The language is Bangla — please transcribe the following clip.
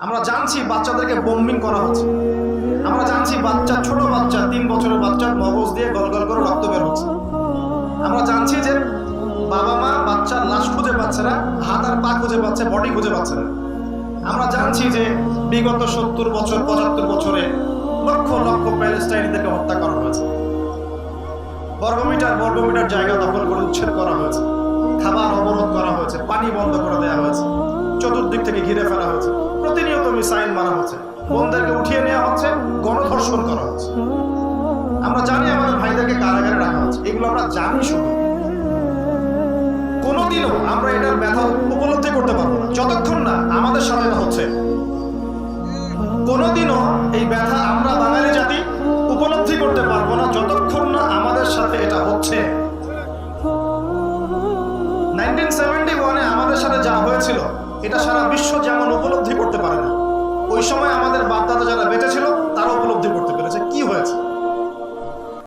আমরা জানছি বাচ্চাদেরকে বোম্বিং করা হচ্ছে, আমরা জানছি বাচ্চা, ছোট বাচ্চা, 3 বছরের বাচ্চার মগজ দিয়ে গল গল করে রক্ত বের হচ্ছে। আমরা জানছি যে বাবা মা বাচ্চার লাশ খুঁজে পাচ্ছে না, হাত আর পা খুঁজে পাচ্ছে, বডি খুঁজে পাচ্ছে না। আমরা জানছি যে বিগত 70 বছর 75 বছরে লক্ষ লক্ষ প্যালেস্টাইনিদেরকে হত্যা করা হয়েছে, বর্গমিটার জায়গা দখল করে উচ্ছেদ করা হয়েছে, খাবার অবরোধ করা হয়েছে, পানি বন্ধ করে দেওয়া হয়েছে, চতুর্দিক থেকে ঘিরে ফেলা হয়েছে, প্রতিনিয়ত মিসাইল মারা হচ্ছে, বোনদেরকে উঠিয়ে নেওয়া হচ্ছে, গণধর্ষণ করা হচ্ছে। আমরা জানি আমাদের ভাইদেরকে কারাগারে রাখা হচ্ছে, এগুলো আমরা জানি। শুধু কোনোদিনও আমরা এটার ব্যথা উপলব্ধি করতে পারবো না যতক্ষণ না আমাদের সাথে এটা হচ্ছে। কোনোদিনও এই ব্যথা আমরা বাঙালি জাতি উপলব্ধি করতে পারবো না যতক্ষণ না আমাদের সাথে এটা হচ্ছে। 1971-এ আমাদের সাথে যা হয়েছিল এটা সারা বিশ্ব যেমন উপলব্ধি করতে পারে না, ওই সময়